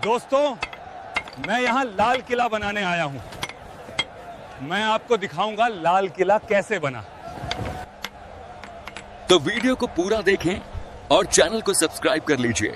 दोस्तों, मैं यहाँ लाल किला बनाने आया हूँ। मैं आपको दिखाऊंगा लाल किला कैसे बना। तो वीडियो को पूरा देखें और चैनल को सब्सक्राइब कर लीजिए।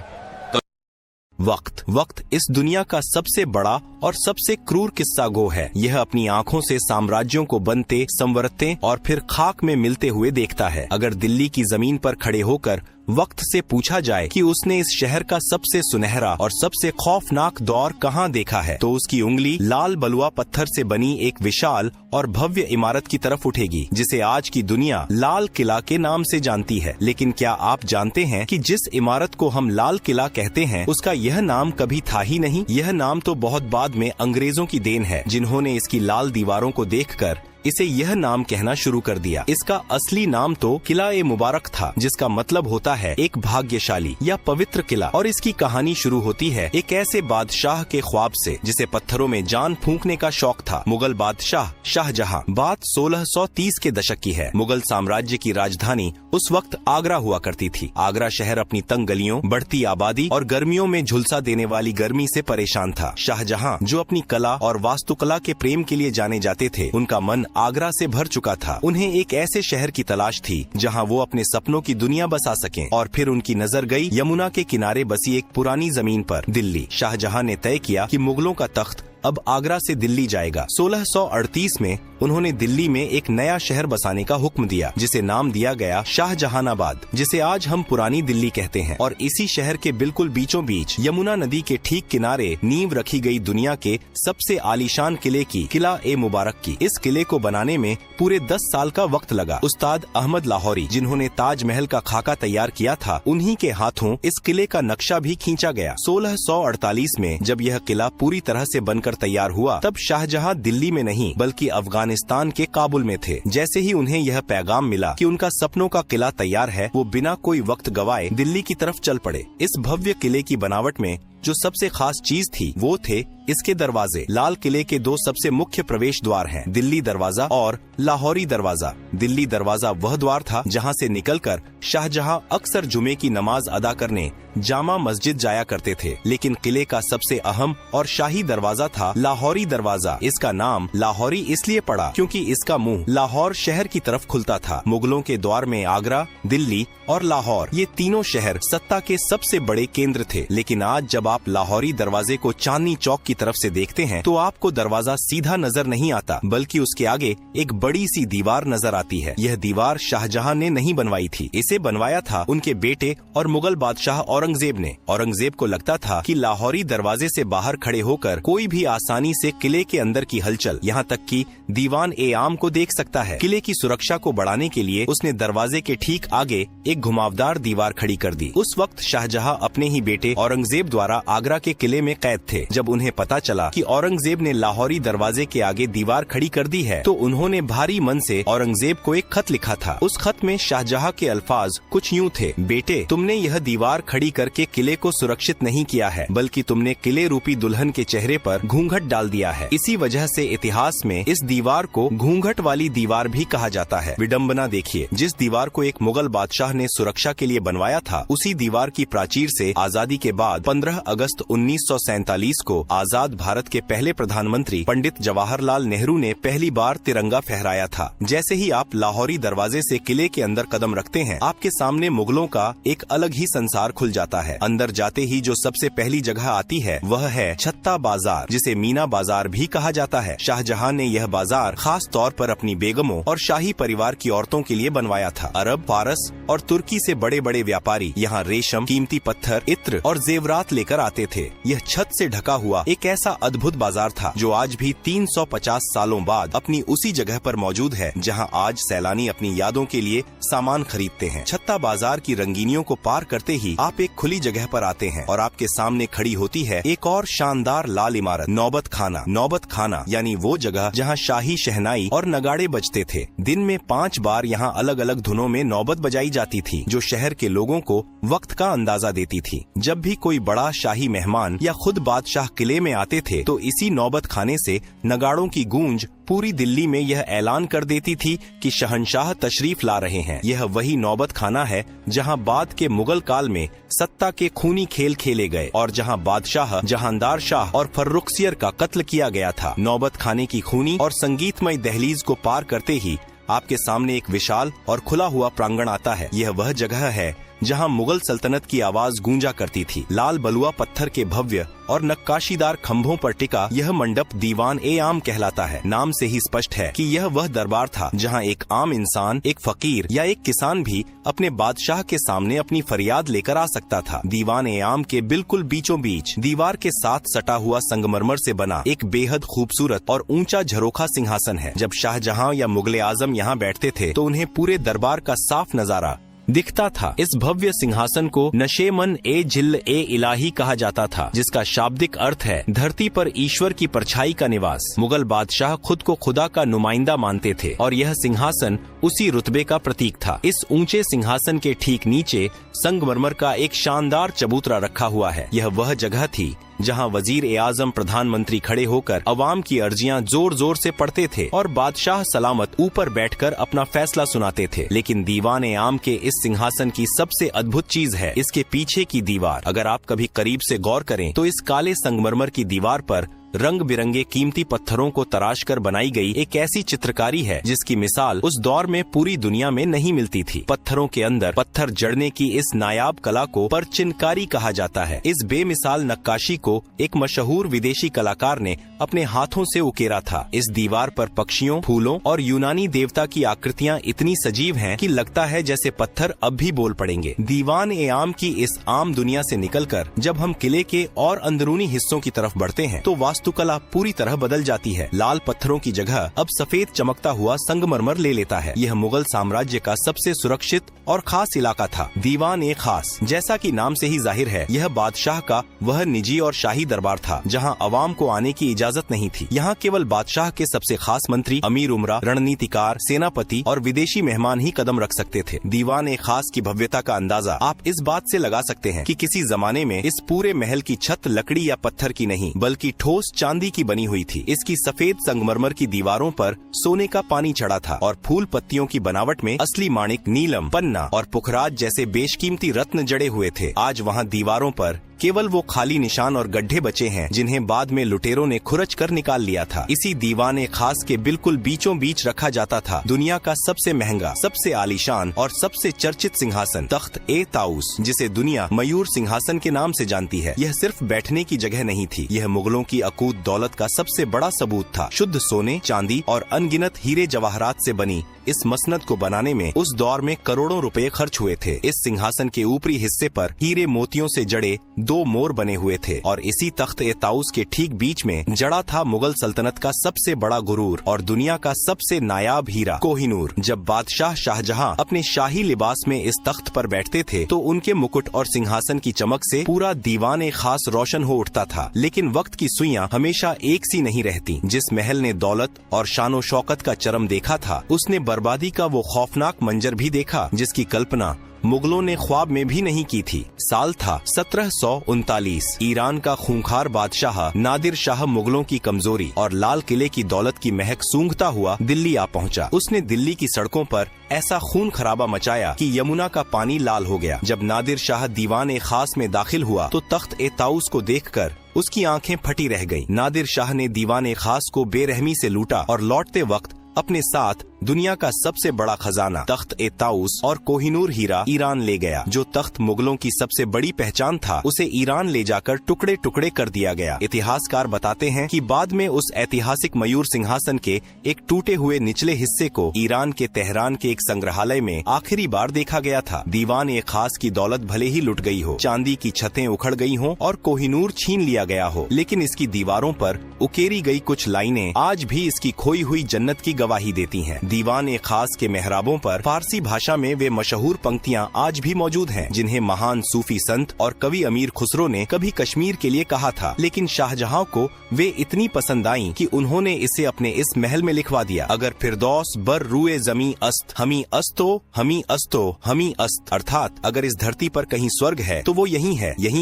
वक्त इस दुनिया का सबसे बड़ा और सबसे क्रूर किस्सा गो है। यह अपनी आंखों से साम्राज्यों को बनते, संवरते और फिर खाक में मिलते हुए देखता है। अगर दिल्ली की जमीन पर खड़े होकर वक्त से पूछा जाए कि उसने इस शहर का सबसे सुनहरा और सबसे खौफनाक दौर कहाँ देखा है, तो उसकी उंगली लाल बलुआ पत्थर से बनी एक विशाल और भव्य इमारत की तरफ उठेगी, जिसे आज की दुनिया लाल किला के नाम से जानती है। लेकिन क्या आप जानते हैं कि जिस इमारत को हम लाल किला कहते हैं, उसका यह नाम कभी था ही नहीं। यह नाम तो बहुत बाद में अंग्रेजों की देन है, जिन्होंने इसकी लाल दीवारों को देखकर इसे यह नाम कहना शुरू कर दिया। इसका असली नाम तो किला ए मुबारक था, जिसका मतलब होता है एक भाग्यशाली या पवित्र किला। और इसकी कहानी शुरू होती है एक ऐसे बादशाह के ख्वाब से जिसे पत्थरों में जान फूंकने का शौक था। मुगल बादशाह शाहजहां। बात 1630 के दशक की है। मुगल साम्राज्य की राजधानी उस वक्त आगरा हुआ करती थी। आगरा शहर अपनी तंग गलियों, बढ़ती आबादी और गर्मियों में झुलसा देने वाली गर्मी से परेशान था। शाहजहां, जो अपनी कला और वास्तुकला के प्रेम के लिए जाने जाते थे, उनका मन आगरा से भर चुका था। उन्हें एक ऐसे शहर की तलाश थी जहां वो अपने सपनों की दुनिया बसा सकें। और फिर उनकी नजर गई यमुना के किनारे बसी एक पुरानी जमीन पर, दिल्ली। शाहजहां ने तय किया कि मुगलों का तख्त अब आगरा से दिल्ली जाएगा। 1638 में उन्होंने दिल्ली में एक नया शहर बसाने का हुक्म दिया, जिसे नाम दिया गया शाहजहानाबाद, जिसे आज हम पुरानी दिल्ली कहते हैं। और इसी शहर के बिल्कुल बीचों बीच यमुना नदी के ठीक किनारे नींव रखी गई दुनिया के सबसे आलीशान किले की, किला ए मुबारक की। इस किले को बनाने में पूरे 10 साल का वक्त लगा। उस्ताद अहमद लाहौरी, जिन्होंने ताजमहल का खाका तैयार किया था, उन्हीं के हाथों इस किले का नक्शा भी खींचा गया। 1648 में जब यह किला पूरी तरह से बनकर तैयार हुआ, तब शाहजहां दिल्ली में नहीं बल्कि अफगानिस्तान के काबुल में थे। जैसे ही उन्हें यह पैगाम मिला कि उनका सपनों का किला तैयार है, वो बिना कोई वक्त गवाए दिल्ली की तरफ चल पड़े। इस भव्य किले की बनावट में जो सबसे खास चीज थी, वो थे इसके दरवाजे। लाल किले के 2 सबसे मुख्य प्रवेश द्वार हैं, दिल्ली दरवाजा और लाहौरी दरवाजा। दिल्ली दरवाजा वह द्वार था जहां से निकलकर शाहजहां अक्सर जुमे की नमाज अदा करने जामा मस्जिद जाया करते थे। लेकिन किले का सबसे अहम और शाही दरवाजा था लाहौरी दरवाजा। इसका नाम लाहौरी इसलिए पड़ा क्योंकि इसका मुंह लाहौर शहर की तरफ खुलता था। मुगलों के द्वार में आगरा, दिल्ली और लाहौर, ये तीनों शहर सत्ता के सबसे बड़े केंद्र थे। लेकिन आज जब आप लाहौरी दरवाजे को चांदनी चौक की तरफ से देखते हैं, तो आपको दरवाजा सीधा नजर नहीं आता, बल्कि उसके आगे एक बड़ी सी दीवार नजर आती है। यह दीवार शाहजहां ने नहीं बनवाई थी, इसे बनवाया था उनके बेटे और मुगल बादशाह औरंगजेब ने। औरंगजेब को लगता था कि लाहौरी दरवाजे से बाहर खड़े होकर कोई भी आसानी से किले के अंदर की हलचल, यहाँ तक कि दीवान ए आम को देख सकता है। किले की सुरक्षा को बढ़ाने के लिए उसने दरवाजे के ठीक आगे एक घुमावदार दीवार खड़ी कर दी। उस वक्त शाहजहां अपने ही बेटे औरंगजेब द्वारा आगरा के किले में कैद थे। जब उन्हें पता चला कि औरंगजेब ने लाहौरी दरवाजे के आगे दीवार खड़ी कर दी है, तो उन्होंने भारी मन से औरंगजेब को एक खत लिखा था। उस खत में शाहजहां के अल्फाज कुछ यूँ थे: बेटे, तुमने यह दीवार खड़ी करके किले को सुरक्षित नहीं किया है, बल्कि तुमने किले रूपी दुल्हन के चेहरे पर घूंघट डाल दिया है। इसी वजह से इतिहास में इस दीवार को घूंघट वाली दीवार भी कहा जाता है। विडम्बना देखिए, जिस दीवार को एक मुगल बादशाह ने सुरक्षा के लिए बनवाया था, उसी दीवार की प्राचीर से आजादी के बाद 15 अगस्त 1947 को आजाद भारत के पहले प्रधानमंत्री पंडित जवाहरलाल नेहरू ने पहली बार तिरंगा फहराया था। जैसे ही आप लाहौरी दरवाजे से किले के अंदर कदम रखते हैं, आपके सामने मुगलों का एक अलग ही संसार खुल जाता है। अंदर जाते ही जो सबसे पहली जगह आती है, वह है छत्ता बाजार, जिसे मीना बाजार भी कहा जाता है। शाहजहां ने यह बाजार खास तौर पर अपनी बेगमों और शाही परिवार की औरतों के लिए बनवाया था। अरब, फारस और तुर्की से बड़े बड़े व्यापारी यहाँ रेशम, कीमती पत्थर, इत्र और जेवरात लेकर आते थे। यह छत से ढका हुआ एक ऐसा अद्भुत बाजार था जो आज भी 350 सालों बाद अपनी उसी जगह पर मौजूद है जहां आज सैलानी अपनी यादों के लिए सामान खरीदते हैं। छत्ता बाजार की रंगीनियों को पार करते ही आप एक खुली जगह पर आते हैं और आपके सामने खड़ी होती है एक और शानदार लाल इमारत, नौबत खाना। नौबत खाना यानी वो जगह जहां शाही शहनाई और नगाड़े बजते थे। दिन में 5 बार यहाँ अलग अलग धुनों में नौबत बजाई जाती थी, जो शहर के लोगों को वक्त का अंदाजा देती थी। जब भी कोई बड़ा शाही मेहमान या खुद बादशाह किले में आते थे तो इसी नौबत खाने से नगाड़ों की गूंज पूरी दिल्ली में यह ऐलान कर देती थी कि शहंशाह तशरीफ ला रहे हैं। यह वही नौबत खाना है जहां बाद के मुगल काल में सत्ता के खूनी खेल खेले गए और जहां बादशाह जहांदार शाह और फर्रुखसियर का कत्ल किया गया था। नौबत खाने की खूनी और संगीतमय दहलीज को पार करते ही आपके सामने एक विशाल और खुला हुआ प्रांगण आता है। यह वह जगह है जहां मुगल सल्तनत की आवाज गूंजा करती थी। लाल बलुआ पत्थर के भव्य और नक्काशीदार खंभों पर टिका यह मंडप दीवान ए आम कहलाता है। नाम से ही स्पष्ट है कि यह वह दरबार था जहां एक आम इंसान, एक फकीर या एक किसान भी अपने बादशाह के सामने अपनी फरियाद लेकर आ सकता था। दीवान ए आम के बिल्कुल बीचों बीच दीवार के साथ सटा हुआ संगमरमर से बना एक बेहद खूबसूरत और ऊंचा झरोखा सिंहासन है। जब शाहजहां या मुगले आजम यहाँ बैठते थे तो उन्हें पूरे दरबार का साफ नजारा दिखता था। इस भव्य सिंहासन को नशेमन ए जिल्ल ए इलाही कहा जाता था, जिसका शाब्दिक अर्थ है धरती पर ईश्वर की परछाई का निवास। मुगल बादशाह खुद को खुदा का नुमाइंदा मानते थे और यह सिंहासन उसी रुतबे का प्रतीक था। इस ऊंचे सिंहासन के ठीक नीचे संगमरमर का एक शानदार चबूतरा रखा हुआ है। यह वह जगह थी जहां वजीर ए आजम प्रधानमंत्री खड़े होकर अवाम की अर्जियां जोर जोर से पढ़ते थे और बादशाह सलामत ऊपर बैठकर अपना फैसला सुनाते थे। लेकिन दीवान ए आम के इस सिंहासन की सबसे अद्भुत चीज है इसके पीछे की दीवार। अगर आप कभी करीब से गौर करें तो इस काले संगमरमर की दीवार पर रंग बिरंगे कीमती पत्थरों को तराश कर बनाई गई एक ऐसी चित्रकारी है जिसकी मिसाल उस दौर में पूरी दुनिया में नहीं मिलती थी। पत्थरों के अंदर पत्थर जड़ने की इस नायाब कला को परचिनकारी कहा जाता है। इस बेमिसाल नक्काशी को एक मशहूर विदेशी कलाकार ने अपने हाथों से उकेरा था। इस दीवार पर पक्षियों, फूलों और यूनानी देवता की आकृतियाँ इतनी सजीव हैं कि लगता है जैसे पत्थर अब भी बोल पड़ेंगे। दीवान ए आम की इस आम दुनिया से निकलकर जब हम किले के और अंदरूनी हिस्सों की तरफ बढ़ते हैं तो वास्तुकला पूरी तरह बदल जाती है। लाल पत्थरों की जगह अब सफेद चमकता हुआ संगमरमर ले लेता है। यह मुगल साम्राज्य का सबसे सुरक्षित और खास इलाका था। दीवान ए खास, जैसा कि नाम से ही जाहिर है, यह बादशाह का वह निजी और शाही दरबार था जहां अवाम को आने की इजाजत नहीं थी। यहाँ केवल बादशाह के सबसे खास मंत्री, अमीर उमरा, रणनीतिकार, सेनापति और विदेशी मेहमान ही कदम रख सकते थे। दीवान ए खास की भव्यता का अंदाजा आप इस बात से लगा सकते हैं कि किसी जमाने में इस पूरे महल की छत लकड़ी या पत्थर की नहीं बल्कि ठोस चांदी की बनी हुई थी। इसकी सफेद संगमरमर की दीवारों पर सोने का पानी चढ़ा था और फूल पत्तियों की बनावट में असली माणिक, नीलम, पन्ना और पुखराज जैसे बेशकीमती रत्न जड़े हुए थे। आज वहाँ दीवारों पर केवल वो खाली निशान और गड्ढे बचे हैं जिन्हें बाद में लुटेरों ने खुरच कर निकाल लिया था। इसी दीवान ए खास के बिल्कुल बीचों बीच रखा जाता था दुनिया का सबसे महंगा, सबसे आलीशान और सबसे चर्चित सिंहासन, तख्त ए ताउस, जिसे दुनिया मयूर सिंहासन के नाम से जानती है। यह सिर्फ बैठने की जगह नहीं थी, यह मुगलों की अकूत दौलत का सबसे बड़ा सबूत था। शुद्ध सोने, चांदी और अनगिनत हीरे जवाहरात से बनी इस मसनद को बनाने में उस दौर में करोड़ों रुपए खर्च हुए थे। इस सिंहासन के ऊपरी हिस्से पर हीरे मोतियों से जड़े 2 मोर बने हुए थे और इसी तख्त ए ताउस के ठीक बीच में जड़ा था मुगल सल्तनत का सबसे बड़ा गुरूर और दुनिया का सबसे नायाब हीरा, कोहिनूर। जब बादशाह शाहजहां अपने शाही लिबास में इस तख्त पर बैठते थे तो उनके मुकुट और सिंहासन की चमक से पूरा दीवान ए खास रोशन हो उठता था। लेकिन वक्त की सुइयां हमेशा एक सी नहीं रहती। जिस महल ने दौलत और शानो शौकत का चरम देखा था, उसने बर्बादी का वो खौफनाक मंजर भी देखा जिसकी कल्पना मुगलों ने ख्वाब में भी नहीं की थी। साल था 1739। ईरान का खूंखार बादशाह नादिर शाह मुगलों की कमजोरी और लाल किले की दौलत की महक सूंघता हुआ दिल्ली आ पहुंचा। उसने दिल्ली की सड़कों पर ऐसा खून खराबा मचाया कि यमुना का पानी लाल हो गया। जब नादिर शाह दीवान ए खास में दाखिल हुआ तो तख्त ए ताउस को देखकर उसकी आंखें फटी रह गईं। नादिर शाह ने दीवान ए खास को बेरहमी से लूटा और लौटते वक्त अपने साथ दुनिया का सबसे बड़ा खजाना, तख्त ए ताउस और कोहिनूर हीरा ईरान ले गया। जो तख्त मुगलों की सबसे बड़ी पहचान था, उसे ईरान ले जाकर टुकड़े टुकड़े कर दिया गया। इतिहासकार बताते हैं कि बाद में उस ऐतिहासिक मयूर सिंहासन के एक टूटे हुए निचले हिस्से को ईरान के तेहरान के एक संग्रहालय में आखिरी बार देखा गया था। दीवान ए खास की दौलत भले ही लुट गई हो, चांदी की छतें उखड़ गई हों और कोहिनूर छीन लिया गया हो, लेकिन इसकी दीवारों पर उकेरी गई कुछ लाइनें आज भी इसकी खोई हुई जन्नत की गवाही देती हैं। दीवान ए खास के मेहराबों पर फारसी भाषा में वे मशहूर पंक्तियां आज भी मौजूद हैं, जिन्हें महान सूफी संत और कवि अमीर खुसरो ने कभी कश्मीर के लिए कहा था, लेकिन शाहजहां को वे इतनी पसंद आईं कि उन्होंने इसे अपने इस महल में लिखवा दिया। अगर फिरदौस बर रुए जमी अस्त हमी अस्तो हमी अस्तो हमी अस्त, अर्थात अगर इस धरती पर कहीं स्वर्ग है तो वो यही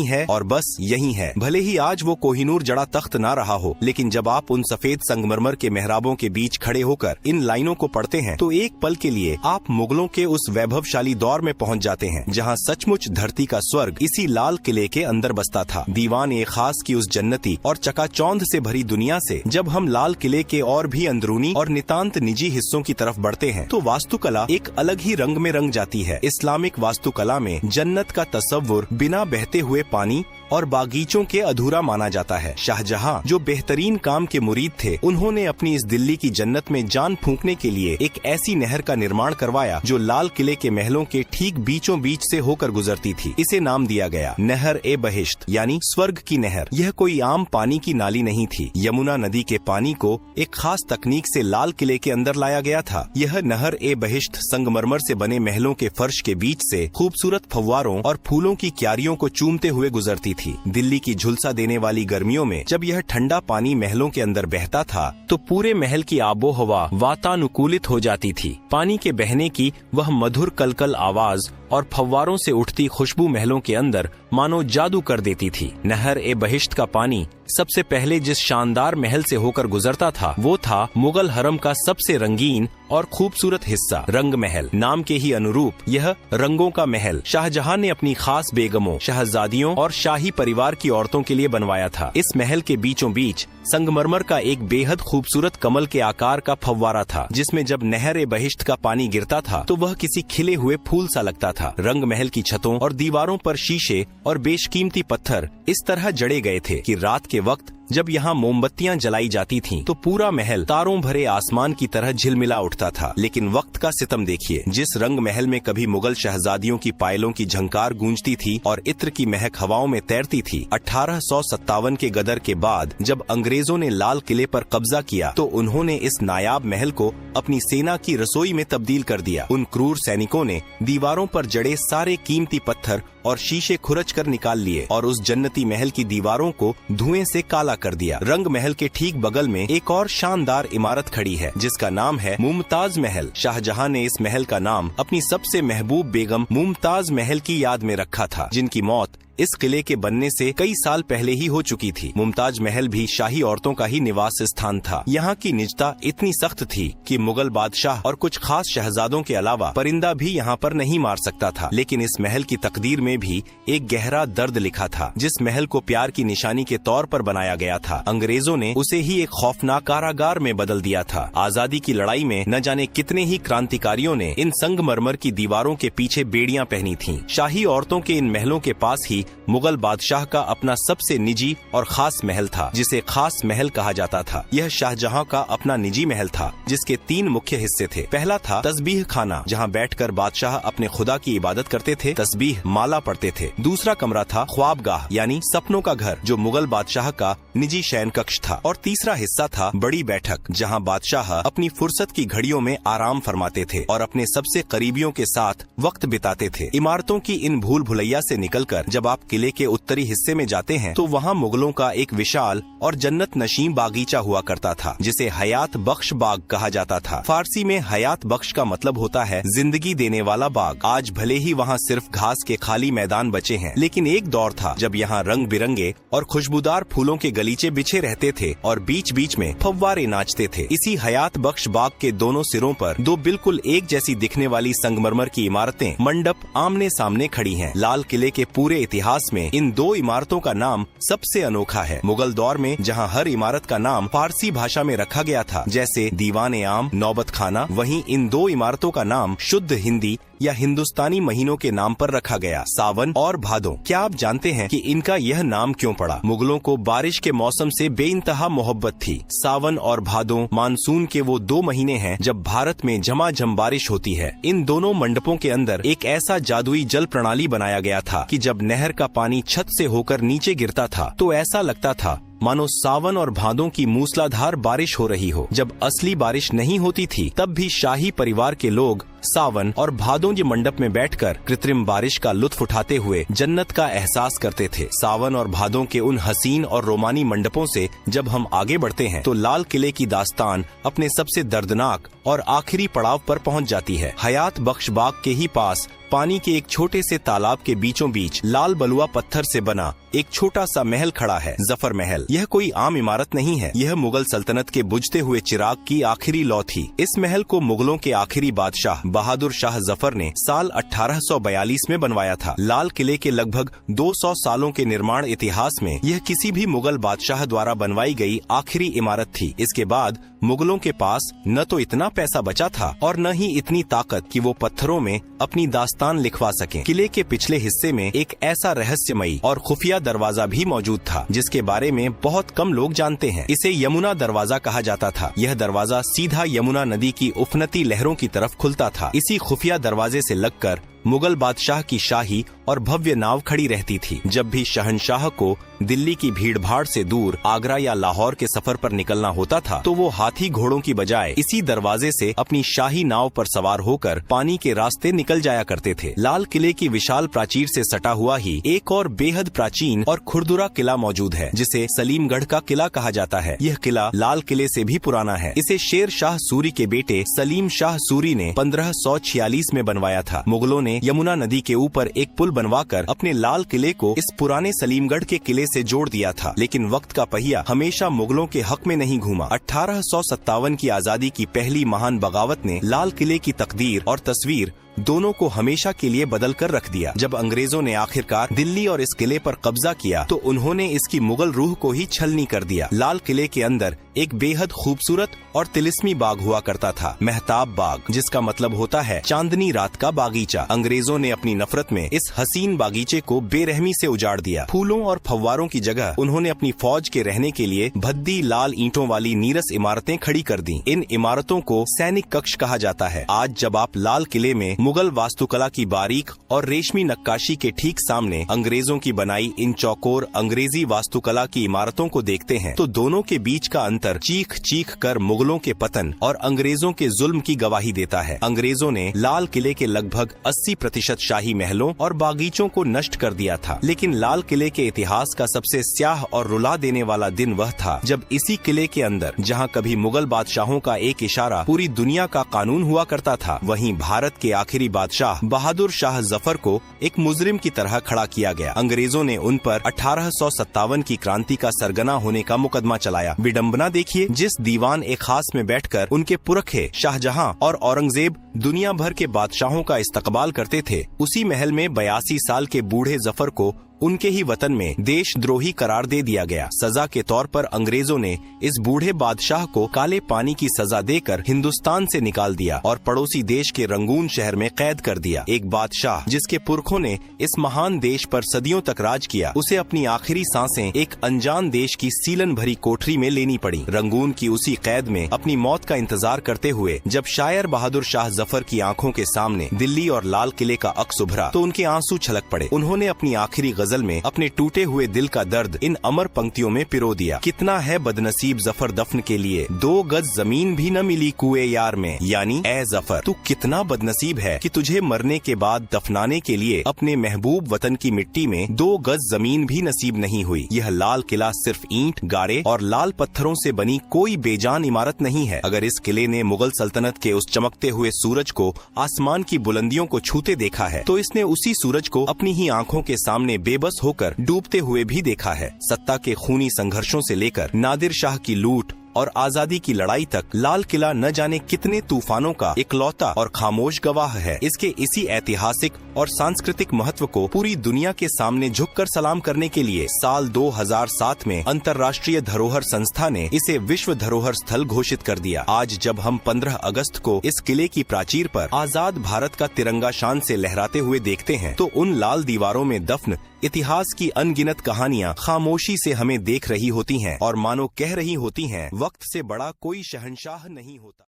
है और बस यही है। भले ही आज वो कोहिनूर जड़ा तख्त ना रहा हो, लेकिन जब आप उन सफेद संगमरमर के मेहराबों के बीच खड़े होकर इन लाइनों को पढ़ते हैं तो एक पल के लिए आप मुगलों के उस वैभवशाली दौर में पहुंच जाते हैं, जहां सचमुच धरती का स्वर्ग इसी लाल किले के अंदर बसता था। दीवान ए खास की उस जन्नती और चकाचौंध से भरी दुनिया से जब हम लाल किले के और भी अंदरूनी और नितांत निजी हिस्सों की तरफ बढ़ते हैं तो वास्तुकला एक अलग ही रंग में रंग जाती है। इस्लामिक वास्तुकला में जन्नत का तस्वुर बिना बहते हुए पानी और बागीचों के अधूरा माना जाता है। शाहजहां जो बेहतरीन काम के मुरीद थे, उन्होंने अपनी इस दिल्ली की जन्नत में जान फूंकने के लिए एक ऐसी नहर का निर्माण करवाया जो लाल किले के महलों के ठीक बीचों बीच से होकर गुजरती थी। इसे नाम दिया गया नहर ए बहिश्त, यानी स्वर्ग की नहर। यह कोई आम पानी की नाली नहीं थी। यमुना नदी के पानी को एक खास तकनीक से लाल किले के अंदर लाया गया था। यह नहर ए बहिश्त संगमरमर से बने महलों के फर्श के बीच से खूबसूरत फव्वारों और फूलों की क्यारियों को चूमते हुए गुजरती थी। दिल्ली की झुलसा देने वाली गर्मियों में जब यह ठंडा पानी महलों के अंदर बहता था तो पूरे महल की आबो हवा वातानुकूलित हो जाती थी। पानी के बहने की वह मधुर कलकल आवाज और फव्वारों से उठती खुशबू महलों के अंदर मानो जादू कर देती थी। नहर ए बहिश्त का पानी सबसे पहले जिस शानदार महल से होकर गुजरता था वो था मुगल हरम का सबसे रंगीन और खूबसूरत हिस्सा, रंग महल। नाम के ही अनुरूप यह रंगों का महल शाहजहां ने अपनी खास बेगमों, शहजादियों और शाही परिवार की औरतों के लिए बनवाया था। इस महल के बीचों बीच संगमरमर का एक बेहद खूबसूरत कमल के आकार का फव्वारा था, जिसमें जब नहर ए बहिश्त का पानी गिरता था तो वह किसी खिले हुए फूल सा लगता था। रंग महल की छतों और दीवारों पर शीशे और बेशकीमती पत्थर इस तरह जड़े गए थे कि रात के वक्त जब यहाँ मोमबत्तियां जलाई जाती थीं, तो पूरा महल तारों भरे आसमान की तरह झिलमिला उठता था। लेकिन वक्त का सितम देखिए, जिस रंग महल में कभी मुगल शहजादियों की पायलों की झंकार गूंजती थी और इत्र की महक हवाओं में तैरती थी, 1857 के गदर के बाद जब अंग्रेजों ने लाल किले पर कब्जा किया तो उन्होंने इस नायाब महल को अपनी सेना की रसोई में तब्दील कर दिया। उन क्रूर सैनिकों ने दीवारों पर जड़े सारे कीमती पत्थर और शीशे खुरच कर निकाल लिए और उस जन्नती महल की दीवारों को धुएं से काला कर दिया। रंग महल के ठीक बगल में एक और शानदार इमारत खड़ी है जिसका नाम है मुमताज महल। शाहजहां ने इस महल का नाम अपनी सबसे महबूब बेगम मुमताज महल की याद में रखा था, जिनकी मौत इस किले के बनने से कई साल पहले ही हो चुकी थी। मुमताज महल भी शाही औरतों का ही निवास स्थान था। यहाँ की निजता इतनी सख्त थी कि मुगल बादशाह और कुछ खास शहजादों के अलावा परिंदा भी यहाँ पर नहीं मार सकता था। लेकिन इस महल की तकदीर में भी एक गहरा दर्द लिखा था। जिस महल को प्यार की निशानी के तौर पर बनाया गया था, अंग्रेजों ने उसे ही एक खौफनाक कारागार में बदल दिया था। आजादी की लड़ाई में न जाने कितने ही क्रांतिकारियों ने इन संगमरमर की दीवारों के पीछे बेड़ियां पहनी थीं। शाही औरतों के इन महलों के पास ही मुगल बादशाह का अपना सबसे निजी और खास महल था, जिसे खास महल कहा जाता था। यह शाहजहां का अपना निजी महल था, जिसके 3 मुख्य हिस्से थे। पहला था तस्बीह खाना, जहां बैठकर बादशाह अपने खुदा की इबादत करते थे, तस्बीह माला पढ़ते थे। दूसरा कमरा था ख्वाबगाह, यानी सपनों का घर, जो मुगल बादशाह का निजी शयन कक्ष था। और तीसरा हिस्सा था बड़ी बैठक, जहाँ बादशाह अपनी फुर्सत की घड़ियों में आराम फरमाते थे और अपने सबसे करीबियों के साथ वक्त बिताते थे। इमारतों की इन भूल भुलैया से निकलकर जब आप किले के उत्तरी हिस्से में जाते हैं तो वहाँ मुगलों का एक विशाल और जन्नत नशीम बागीचा हुआ करता था, जिसे हयात बख्श बाग कहा जाता था। फारसी में हयात बख्श का मतलब होता है जिंदगी देने वाला बाग। आज भले ही वहाँ सिर्फ घास के खाली मैदान बचे हैं, लेकिन एक दौर था जब यहाँ रंग बिरंगे और खुशबूदार फूलों के गलीचे बिछे रहते थे और बीच बीच में फव्वारे नाचते थे। इसी हयात बख्श बाग के दोनों सिरों पर 2 बिल्कुल एक जैसी दिखने वाली संगमरमर की इमारतें मंडप आमने सामने खड़ी हैं। लाल किले के पूरे इतिहास में इन 2 इमारतों का नाम सबसे अनोखा है। मुगल दौर में जहां हर इमारत का नाम फारसी भाषा में रखा गया था, जैसे दीवान आम, नौबत खाना, वहीं इन 2 इमारतों का नाम शुद्ध हिंदी या हिंदुस्तानी महीनों के नाम पर रखा गया, सावन और भादो। क्या आप जानते हैं कि इनका यह नाम क्यों पड़ा? मुगलों को बारिश के मौसम से बेइंतहा मोहब्बत थी। सावन और भादो मानसून के वो 2 महीने हैं जब भारत में झमाझम बारिश होती है। इन दोनों मंडपों के अंदर एक ऐसा जादुई जल प्रणाली बनाया गया था कि जब नहर का पानी छत से होकर नीचे गिरता था तो ऐसा लगता था मानो सावन और भादों की मूसलाधार बारिश हो रही हो। जब असली बारिश नहीं होती थी तब भी शाही परिवार के लोग सावन और भादों के मंडप में बैठकर कृत्रिम बारिश का लुत्फ उठाते हुए जन्नत का एहसास करते थे। सावन और भादों के उन हसीन और रोमानी मंडपों से जब हम आगे बढ़ते हैं तो लाल किले की दास्तान अपने सबसे दर्दनाक और आखिरी पड़ाव पर पहुंच जाती है। हयात बख्श बाग के ही पास पानी के एक छोटे से तालाब के बीचों बीच लाल बलुआ पत्थर से बना एक छोटा सा महल खड़ा है, जफर महल। यह कोई आम इमारत नहीं है, यह मुगल सल्तनत के बुझते हुए चिराग की आखिरी लौ थी। इस महल को मुगलों के आखिरी बादशाह बहादुर शाह जफर ने साल 1842 में बनवाया था। लाल किले के लगभग 200 सालों के निर्माण इतिहास में यह किसी भी मुगल बादशाह द्वारा बनवाई गई आखिरी इमारत थी। इसके बाद मुगलों के पास न तो इतना पैसा बचा था और न ही इतनी ताकत कि वो पत्थरों में अपनी दास्तान लिखवा सकें। किले के पिछले हिस्से में एक ऐसा रहस्यमयी और खुफिया दरवाजा भी मौजूद था जिसके बारे में बहुत कम लोग जानते हैं। इसे यमुना दरवाजा कहा जाता था। यह दरवाजा सीधा यमुना नदी की उफनती लहरों की तरफ खुलता था। इसी खुफिया दरवाजे से लगकर मुगल बादशाह की शाही और भव्य नाव खड़ी रहती थी। जब भी शहंशाह को दिल्ली की भीड़ भाड़ से दूर आगरा या लाहौर के सफर पर निकलना होता था तो वो हाथी घोड़ों की बजाय इसी दरवाजे से अपनी शाही नाव पर सवार होकर पानी के रास्ते निकल जाया करते थे। लाल किले की विशाल प्राचीर से सटा हुआ ही एक और बेहद प्राचीन और खुरदुरा किला मौजूद है जिसे सलीमगढ़ का किला कहा जाता है। यह किला लाल किले से भी पुराना है। इसे शेर शाह सूरी के बेटे सलीम शाह सूरी ने 1546 में बनवाया था। मुगलों ने यमुना नदी के ऊपर एक पुल बनवाकर अपने लाल किले को इस पुराने सलीमगढ़ के किले से जोड़ दिया था, लेकिन वक्त का पहिया हमेशा मुगलों के हक में नहीं घूमा। 1857 की आजादी की पहली महान बगावत ने लाल किले की तकदीर और तस्वीर दोनों को हमेशा के लिए बदल कर रख दिया। जब अंग्रेजों ने आखिरकार दिल्ली और इस किले पर कब्जा किया तो उन्होंने इसकी मुगल रूह को ही छलनी कर दिया। लाल किले के अंदर एक बेहद खूबसूरत और तिलिस्मी बाग हुआ करता था, मेहताब बाग, जिसका मतलब होता है चांदनी रात का बागीचा। अंग्रेजों ने अपनी नफरत में इस हसीन बागीचे को बेरहमी से उजाड़ दिया। फूलों और फव्वारों की जगह उन्होंने अपनी फौज के रहने के लिए भद्दी लाल ईंटों वाली नीरस इमारतें खड़ी कर दी। इन इमारतों को सैनिक कक्ष कहा जाता है। आज जब आप लाल किले में मुगल वास्तुकला की बारीक और रेशमी नक्काशी के ठीक सामने अंग्रेजों की बनाई इन चौकोर अंग्रेजी वास्तुकला की इमारतों को देखते हैं तो दोनों के बीच का अंतर चीख चीख कर मुगलों के पतन और अंग्रेजों के जुल्म की गवाही देता है। अंग्रेजों ने लाल किले के लगभग 80% शाही महलों और बागीचों को नष्ट कर दिया था, लेकिन लाल किले के इतिहास का सबसे स्याह और रुला देने वाला दिन वह था जब इसी किले के अंदर, जहाँ कभी मुगल बादशाहों का एक इशारा पूरी दुनिया का कानून हुआ करता था, वहीं भारत के आखिरी बादशाह बहादुर शाह जफर को एक मुजरिम की तरह खड़ा किया गया। अंग्रेजों ने उन पर 1857 की क्रांति का सरगना होने का मुकदमा चलाया। विडंबना देखिए, जिस दीवान एक खास में बैठकर उनके पुरखे शाहजहां और औरंगजेब दुनिया भर के बादशाहों का इस्तकबाल करते थे, उसी महल में 82 साल के बूढ़े जफर को उनके ही वतन में देशद्रोही करार दे दिया गया। सजा के तौर पर अंग्रेजों ने इस बूढ़े बादशाह को काले पानी की सजा देकर हिंदुस्तान से निकाल दिया और पड़ोसी देश के रंगून शहर में कैद कर दिया। एक बादशाह जिसके पुरखों ने इस महान देश पर सदियों तक राज किया, उसे अपनी आखिरी सांसें एक अनजान देश की सीलन भरी कोठरी में लेनी पड़ी। रंगून की उसी कैद में अपनी मौत का इंतजार करते हुए जब शायर बहादुर शाह जफर की आंखों के सामने दिल्ली और लाल किले का अक्स उभरा तो उनके आंसू छलक पड़े। उन्होंने अपनी आखिरी गजल में अपने टूटे हुए दिल का दर्द इन अमर पंक्तियों में पिरो दिया। कितना है बदनसीब जफर दफन के लिए, 2 गज जमीन भी न मिली कुए यार में। यानी ए जफर, तू कितना बदनसीब है कि तुझे मरने के बाद दफनाने के लिए अपने महबूब वतन की मिट्टी में 2 गज जमीन भी नसीब नहीं हुई। यह लाल किला सिर्फ ईंट, गारे और लाल पत्थरों से बनी कोई बेजान इमारत नहीं है। अगर इस किले ने मुगल सल्तनत के उस चमकते हुए सूरज को आसमान की बुलंदियों को छूते देखा है तो इसने उसी सूरज को अपनी ही आंखों के सामने बेबस होकर डूबते हुए भी देखा है। सत्ता के खूनी संघर्षों से लेकर नादिर शाह की लूट और आजादी की लड़ाई तक लाल किला न जाने कितने तूफानों का इकलौता और खामोश गवाह है। इसके इसी ऐतिहासिक और सांस्कृतिक महत्व को पूरी दुनिया के सामने झुककर सलाम करने के लिए साल 2007 में अंतर्राष्ट्रीय धरोहर संस्था ने इसे विश्व धरोहर स्थल घोषित कर दिया। आज जब हम 15 अगस्त को इस किले की प्राचीर पर आजाद भारत का तिरंगा शान से लहराते हुए देखते हैं तो उन लाल दीवारों में दफन इतिहास की अनगिनत कहानियां खामोशी से हमें देख रही होती हैं और मानो कह रही होती हैं, वक्त से बड़ा कोई शहंशाह नहीं होता।